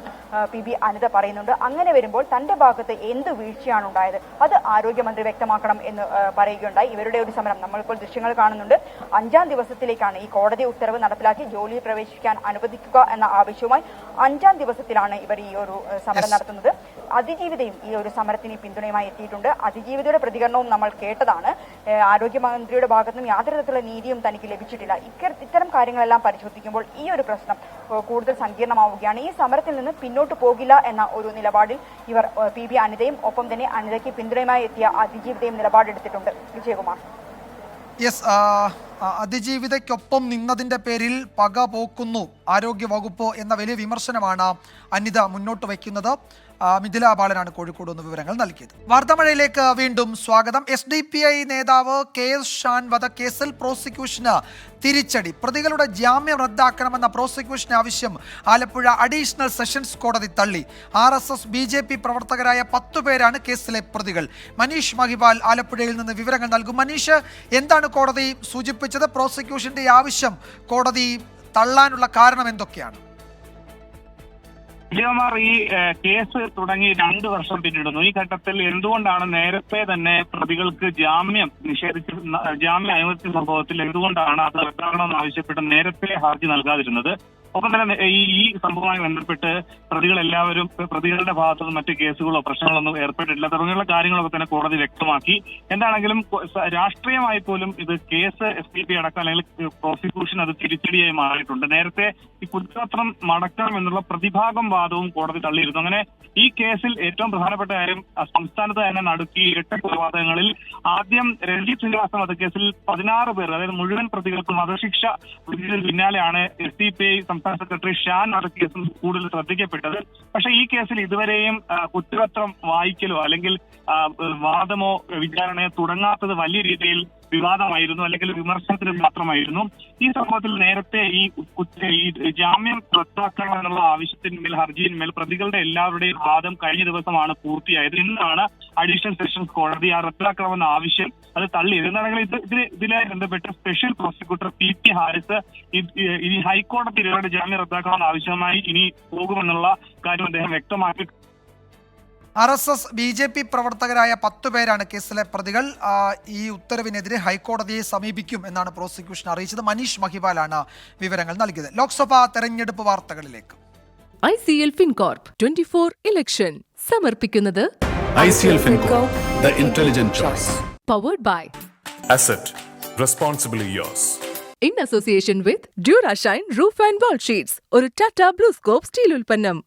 PB അനിത പറയുന്നുണ്ട്. അങ്ങനെ വരുമ്പോൾ തന്റെ ഭാഗത്ത് എന്ത് വീഴ്ചയാണ് ഉണ്ടായത് അത് ആരോഗ്യമന്ത്രി വ്യക്തമാക്കണം എന്ന് പറയുകയുണ്ടായി. ഇവരുടെ ഒരു സമരം നമ്മളിപ്പോൾ ദൃശ്യങ്ങൾ കാണുന്നുണ്ട്. 5-ാം ദിവസത്തിലേക്കാണ് ഈ കോടതി ഉത്തരവ് നടപ്പിലാക്കി ജോലിയിൽ പ്രവേശിക്കാൻ അനുവദിക്കുക എന്ന ആവശ്യവുമായി 5-ാം ദിവസത്തിലാണ് ഇവർ ഈ ഒരു സമരം നടത്തുന്നത്. അതിജീവിതയും ഈ ഒരു സമരത്തിന് പിന്തുണയുമായി എത്തിയിട്ടുണ്ട്. അതിജീവിതയുടെ പ്രതികരണവും നമ്മൾ കേട്ടതാണ്. ആരോഗ്യമന്ത്രിയുടെ ഭാഗത്തുനിന്നും യാതൊരു തരത്തിലുള്ള നീതിയും തനിക്ക് ലഭിച്ചിട്ടില്ല. ഇത്തരം കാര്യങ്ങളെല്ലാം പരിശോധിക്കുമ്പോൾ ഈ ഒരു പ്രശ്നം കൂടുതൽ സങ്കീർണമാവുകയാണ്. ഈ സമരത്തിൽ നിന്ന് പിന്നോട്ട് പോകില്ല എന്ന ഒരു നിലപാടിൽ ഇവർ PB അനിതയും ഒപ്പം തന്നെ അനിതയ്ക്ക് പിന്തുണയുമായി എത്തിയ അതിജീവിതയും നിലപാടെടുത്തിട്ടുണ്ട്. വിജയകുമാർ. യെസ്, അതിജീവിതയ്ക്കൊപ്പം നിന്നതിന്റെ പേരിൽ പക പോക്കുന്നു ആരോഗ്യവകുപ്പ് എന്ന വലിയ വിമർശനമാണ് അനിത മുന്നോട്ട് വയ്ക്കുന്നത്. മിഥില ബാലനാണ് കോഴിക്കോട് നിന്ന് വിവരങ്ങൾ നൽകിയത്. വാർത്താമഴയിലേക്ക് വീണ്ടും സ്വാഗതം. SDPI നേതാവ് KS ഷാൻ വധക്കേസിൽ പ്രോസിക്യൂഷന് തിരിച്ചടി. പ്രതികളുടെ ജാമ്യം റദ്ദാക്കണമെന്ന പ്രോസിക്യൂഷൻ ആവശ്യം ആലപ്പുഴ അഡീഷണൽ സെഷൻസ് കോടതി തള്ളി. RSS BJP പ്രവർത്തകരായ 10 പേരാണ് കേസിലെ പ്രതികൾ. മനീഷ് മഹിപാൽ ആലപ്പുഴയിൽ നിന്ന് വിവരങ്ങൾ നൽകും. മനീഷ്, എന്താണ് കോടതി സൂചിപ്പിച്ചത്? പ്രോസിക്യൂഷന്റെ ആവശ്യം കോടതി തള്ളാനുള്ള കാരണം എന്തൊക്കെയാണ്? വിജയകുമാർ, ഈ കേസ് തുടങ്ങി 2 വർഷം പിന്നിടുന്നു. ഈ ഘട്ടത്തിൽ എന്തുകൊണ്ടാണ് നേരത്തെ തന്നെ പ്രതികൾക്ക് ജാമ്യം അനുവദിച്ച സംഭവത്തിൽ എന്തുകൊണ്ടാണ് അത് റദ്ദാക്കണമെന്ന് ആവശ്യപ്പെട്ട് നേരത്തെ ഹർജി നൽകാതിരുന്നത്? ഒപ്പം തന്നെ ഈ സംഭവവുമായി ബന്ധപ്പെട്ട് പ്രതികളുടെ ഭാഗത്തുനിന്ന് മറ്റ് കേസുകളോ പ്രശ്നങ്ങളൊന്നും ഏർപ്പെട്ടിട്ടില്ല തുടങ്ങിയുള്ള കാര്യങ്ങളൊക്കെ തന്നെ കോടതി വ്യക്തമാക്കി. എന്താണെങ്കിലും രാഷ്ട്രീയമായി പോലും ഇത് കേസ് SDPI അടക്കം അല്ലെങ്കിൽ പ്രോസിക്യൂഷൻ അത് തിരിച്ചടിയായി മാറിയിട്ടുണ്ട്. നേരത്തെ ഈ കുറ്റപത്രം മടക്കണം എന്നുള്ള പ്രതിഭാഗം വാദവും കോടതി തള്ളിയിരുന്നു. അങ്ങനെ ഈ കേസിൽ ഏറ്റവും പ്രധാനപ്പെട്ട കാര്യം സംസ്ഥാനത്ത് തന്നെ നടുക്കി ഇരട്ട കൊലപാതകങ്ങളിൽ ആദ്യം രഞ്ജിത്ത് ശ്രീനിവാസൻ വധക്കേസിൽ 16 പേർ, അതായത് മുഴുവൻ പ്രതികൾക്കും വധശിക്ഷ വിധിച്ചതിന് പിന്നാലെയാണ് SDPI സംസ്ഥാന സെക്രട്ടറി ഷാൻ വധക്കേസിൽ കൂടുതൽ ശ്രദ്ധിക്കപ്പെട്ടത്. പക്ഷേ ഈ കേസിൽ ഇതുവരെയും കുറ്റപത്രം വായിക്കലോ അല്ലെങ്കിൽ വാദമോ വിചാരണയോ തുടങ്ങാത്തത് വലിയ രീതിയിൽ വിവാദമായിരുന്നു, അല്ലെങ്കിൽ വിമർശനത്തിന് മാത്രമായിരുന്നു. ഈ സംഭവത്തിൽ നേരത്തെ ഈ ജാമ്യം റദ്ദാക്കണമെന്നുള്ള ആവശ്യത്തിന്മേൽ ഹർജിയിന്മേൽ പ്രതികളുടെ എല്ലാവരുടെയും വാദം കഴിഞ്ഞ ദിവസമാണ് പൂർത്തിയായത്. ഇന്നാണ് അഡീഷണൽ സെഷൻസ് കോടതി ആ റദ്ദാക്കണമെന്ന ആവശ്യം അത് തള്ളിയത്. എന്താണെങ്കിൽ ഇതിലെ ബന്ധപ്പെട്ട് സ്പെഷ്യൽ പ്രോസിക്യൂട്ടർ PP ഹാരിസ് ഈ ഹൈക്കോടതി ഇവരുടെ ജാമ്യം റദ്ദാക്കണമെന്ന ആവശ്യമായി ഇനി പോകുമെന്നുള്ള കാര്യം അദ്ദേഹം വ്യക്തമാക്കി. RSS BJP പ്രവർത്തകരായ 10 പേരാണ് കേസിലെ പ്രതികൾ. ഈ ഉത്തരവിനെതിരെ ഹൈക്കോടതിയെ സമീപിക്കും എന്നാണ് പ്രോസിക്യൂഷൻ അറിയിച്ചത്. മനീഷ് മഹിപാലാണ് വിവരങ്ങൾ നൽകിയത്. ലോക്സഭാ തെരഞ്ഞെടുപ്പ് വാർത്തകളിലേക്ക്. ICL FinCorp 24 ഇലക്ഷൻ സമർപ്പിക്കുന്നത് ICL FinCorp, the intelligent choice. Powered by Asset, responsibly yours. In association with Durashine Roof and Wall Sheets, ഒരു Tata BlueScope സ്റ്റീൽ ഉൽപ്പന്നം.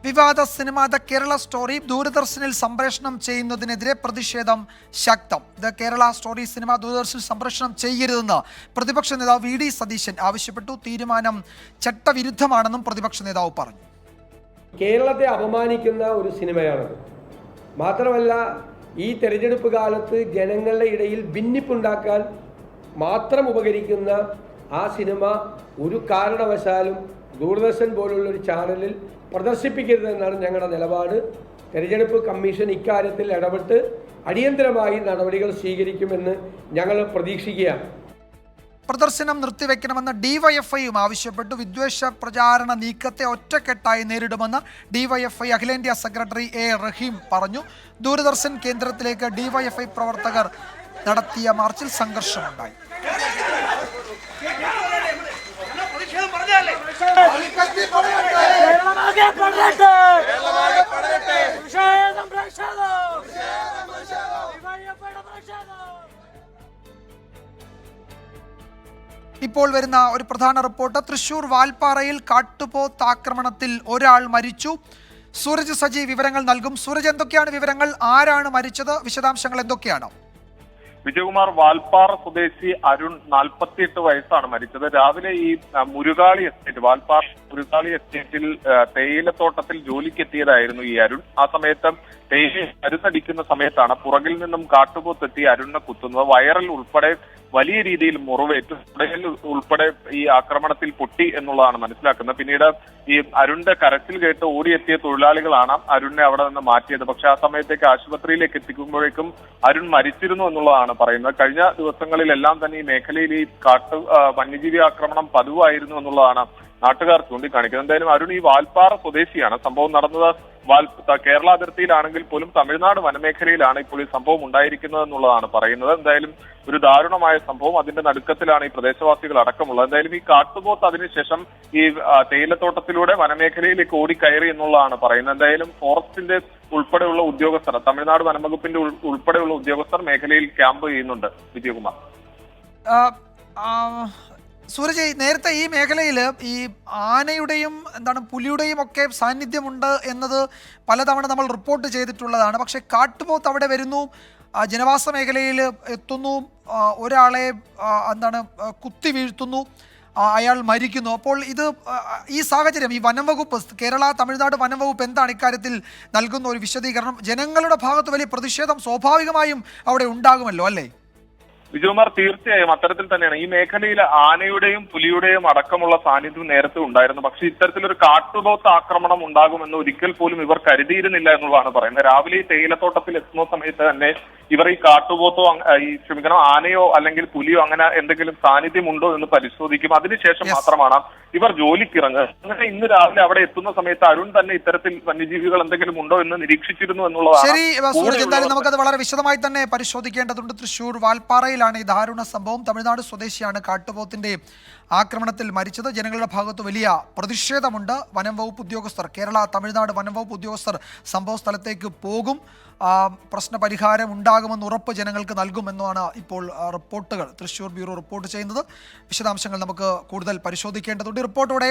വിവാദ സിനിമ ദ കേരള സ്റ്റോറി ദൂരദർശനിൽ സംപ്രേഷണം ചെയ്യുന്നതിനെതിരെ പ്രതിഷേധം ശക്തം. ദ കേരള സ്റ്റോറി സിനിമ ദൂരദർശനിൽ സംപ്രേഷണം ചെയ്യരുതെന്ന് പ്രതിപക്ഷ നേതാവ് VD സതീശൻ ആവശ്യപ്പെട്ടു. തീരുമാനം ചട്ടവിരുദ്ധമാണെന്നും പ്രതിപക്ഷ നേതാവ് പറഞ്ഞു. കേരളത്തെ അപമാനിക്കുന്ന ഒരു സിനിമയാണത്. മാത്രമല്ല ഈ തെരഞ്ഞെടുപ്പ് കാലത്ത് ജനങ്ങളുടെ ഇടയിൽ ഭിന്നിപ്പുണ്ടാക്കാൻ മാത്രം ഉപകരിക്കുന്ന ആ സിനിമ ഒരു കാരണവശാലും ദൂരദർശൻ പോലുള്ളൊരു ചാനലിൽ പ്രദർശിപ്പിക്കരുതെന്നാണ് ഞങ്ങളുടെ നിലപാട്. തെരഞ്ഞെടുപ്പ് കമ്മീഷൻ ഇക്കാര്യത്തിൽ ഇടപെട്ട് അടിയന്തരമായി നടപടികൾ സ്വീകരിക്കുമെന്ന് ഞങ്ങൾ പ്രതീക്ഷിക്കുകയാണ്. പ്രദർശനം നിർത്തിവെക്കണമെന്ന് ഡിവൈഎഫ്ഐയും ആവശ്യപ്പെട്ടു. വിദ്വേഷ പ്രചാരണ നീക്കത്തെ ഒറ്റക്കെട്ടായി നേരിടുമെന്ന് ഡിവൈഎഫ്ഐ അഖിലേന്ത്യാ സെക്രട്ടറി എ റഹീം പറഞ്ഞു. ദൂരദർശൻ കേന്ദ്രത്തിലേക്ക് ഡിവൈഎഫ്ഐ പ്രവർത്തകർ നടത്തിയ മാർച്ചിൽ സംഘർഷമുണ്ടായി. ഇപ്പോൾ വരുന്ന ഒരു പ്രധാന റിപ്പോർട്ട്. തൃശൂർ വാൽപ്പാറയിൽ കാട്ടുപോത്ത് ആക്രമണത്തിൽ ഒരാൾ മരിച്ചു. സൂരജ് സജി വിവരങ്ങൾ നൽകും. സൂരജ്, എന്തൊക്കെയാണ് വിവരങ്ങൾ? ആരാണ് മരിച്ചത്? വിശദാംശങ്ങൾ എന്തൊക്കെയാണ്? വിജയകുമാർ, വാൽപ്പാറ സ്വദേശി അരുൺ 48 വയസ്സാണ് മരിച്ചത്. രാവിലെ ഈ മുരുകാളി എസ്റ്റേറ്റ്, വാൽപ്പാറ മുരുകാളി എസ്റ്റേറ്റിൽ തേയിലത്തോട്ടത്തിൽ ജോലിക്കെത്തിയതായിരുന്നു ഈ അരുൺ. ആ സമയത്ത് തേയില മരുന്നടിക്കുന്ന സമയത്താണ് പുറകിൽ നിന്നും കാട്ടുപോത്തെത്തി അരുണിനെ കുത്തുന്നത്. വയറിൽ ഉൾപ്പെടെ വലിയ രീതിയിൽ മുറിവേറ്റു. ഉടലിൽ ഉൾപ്പെടെ ഈ ആക്രമണത്തിൽ പൊട്ടി എന്നുള്ളതാണ് മനസ്സിലാക്കുന്നത്. പിന്നീട് ഈ അരുണിന്റെ കരച്ചിൽ കേട്ട് ഓടിയെത്തിയ തൊഴിലാളികളാണ് അരുണിനെ അവിടെ നിന്ന് മാറ്റിയത്. പക്ഷെ ആ സമയത്തേക്ക് ആശുപത്രിയിലേക്ക് എത്തിക്കുമ്പോഴേക്കും അരുൺ മരിച്ചിരുന്നു എന്നുള്ളതാണ് പറയുന്നത്. കഴിഞ്ഞ ദിവസങ്ങളിലെല്ലാം തന്നെ ഈ മേഖലയിൽ ഈ വന്യജീവി ആക്രമണം പതിവായിരുന്നു എന്നുള്ളതാണ് നാട്ടുകാർ ചൂണ്ടിക്കാണിക്കുന്നത്. എന്തായാലും അരുൺ ഈ വാൽപ്പാറ സ്വദേശിയാണ്. സംഭവം നടന്നത് കേരള അതിർത്തിയിലാണെങ്കിൽ പോലും തമിഴ്നാട് വനമേഖലയിലാണ് ഇപ്പോൾ ഈ സംഭവം ഉണ്ടായിരിക്കുന്നത് എന്നുള്ളതാണ് പറയുന്നത്. എന്തായാലും ഒരു ദാരുണമായ സംഭവം. അതിന്റെ നടുക്കത്തിലാണ് ഈ പ്രദേശവാസികൾ അടക്കമുള്ളത്. എന്തായാലും ഈ കാട്ടുപോത്ത് അതിനുശേഷം ഈ തേയിലത്തോട്ടത്തിലൂടെ വനമേഖലയിലേക്ക് ഓടിക്കയറി എന്നുള്ളതാണ് പറയുന്നത്. എന്തായാലും ഫോറസ്റ്റിന്റെ ഉൾപ്പെടെയുള്ള ഉദ്യോഗസ്ഥർ, തമിഴ്നാട് വനംവകുപ്പിന്റെ ഉൾപ്പെടെയുള്ള ഉദ്യോഗസ്ഥർ മേഖലയിൽ ക്യാമ്പ് ചെയ്യുന്നുണ്ട്. വിജയകുമാർ. സൂരജ്, നേരത്തെ ഈ മേഖലയിൽ ഈ ആനയുടെയും പുലിയുടെയും ഒക്കെ സാന്നിധ്യമുണ്ട് എന്നത് പലതവണ നമ്മൾ റിപ്പോർട്ട് ചെയ്തിട്ടുള്ളതാണ്. പക്ഷേ കാട്ടുപോത്ത് അവിടെ വരുന്നു, ജനവാസ മേഖലയിൽ എത്തുന്നു, ഒരാളെ കുത്തി വീഴ്ത്തുന്നു, അയാൾ മരിക്കുന്നു. അപ്പോൾ ഈ സാഹചര്യം ഈ വനംവകുപ്പ്, കേരള തമിഴ്നാട് വനംവകുപ്പ് എന്താണ് ഇക്കാര്യത്തിൽ നൽകുന്ന ഒരു വിശദീകരണം? ജനങ്ങളുടെ ഭാഗത്ത് വലിയ പ്രതിഷേധം സ്വാഭാവികമായും അവിടെ ഉണ്ടാകുമല്ലോ, അല്ലേ? വിജയകുമാർ, തീർച്ചയായും അത്തരത്തിൽ തന്നെയാണ്. ഈ മേഖലയിൽ ആനയുടെയും പുലിയുടെയും അടക്കമുള്ള സാന്നിധ്യം നേരത്തെ ഉണ്ടായിരുന്നു. പക്ഷെ ഇത്തരത്തിലൊരു കാട്ടുപോത്ത് ആക്രമണം ഉണ്ടാകുമെന്ന് ഒരിക്കൽ പോലും ഇവർ കരുതിയിരുന്നില്ല എന്നുള്ളതാണ് പറയുന്നത്. രാവിലെ ഈ തേയിലത്തോട്ടത്തിൽ എത്തുന്ന സമയത്ത് തന്നെ ഇവർ ഈ കാട്ടുപോത്തോ ആനയോ അല്ലെങ്കിൽ പുലിയോ അങ്ങനെ എന്തെങ്കിലും സാന്നിധ്യമുണ്ടോ എന്ന് പരിശോധിക്കും. അതിനുശേഷം മാത്രമാണ് ഇവർ ജോലിക്കിറങ്ങുക. അങ്ങനെ ഇന്ന് രാവിലെ അവിടെ എത്തുന്ന സമയത്ത് അരുൺ തന്നെ ഇത്തരത്തിൽ വന്യജീവികൾ എന്തെങ്കിലും ഉണ്ടോ എന്ന് നിരീക്ഷിച്ചിരുന്നു എന്നുള്ളതാണ്. ശരി സൂരജ്, എന്തായാലും നമുക്കത് വളരെ വിശദമായി തന്നെ പരിശോധിക്കേണ്ടതുണ്ട്. തൃശൂർ വാൽപ്പാറയിലാണ് ഈ ദാരുണ സംഭവം. തമിഴ്നാട് സ്വദേശിയാണ് കാട്ടുപോത്തിന്റെ ആക്രമണത്തിൽ മരിച്ചത്. ജനങ്ങളുടെ ഭാഗത്ത് വലിയ പ്രതിഷേധമുണ്ട്. വനം വകുപ്പ് ഉദ്യോഗസ്ഥർ, കേരള തമിഴ്നാട് വനം വകുപ്പ് ഉദ്യോഗസ്ഥർ സംഭവ സ്ഥലത്തേക്ക് പോകും. പ്രശ്നപരിഹാരം ഉണ്ടാകുമെന്ന് ഉറപ്പ് ജനങ്ങൾക്ക് നൽകുമെന്നാണ് ഇപ്പോൾ റിപ്പോർട്ടുകൾ, തൃശ്ശൂർ ബ്യൂറോ റിപ്പോർട്ട് ചെയ്യുന്നത്. വിശദാംശങ്ങൾ നമുക്ക് കൂടുതൽ പരിശോധിക്കേണ്ടതുണ്ട്. റിപ്പോർട്ടോടെ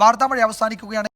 വാർത്താമഴ അവസാനിക്കുകയാണ്.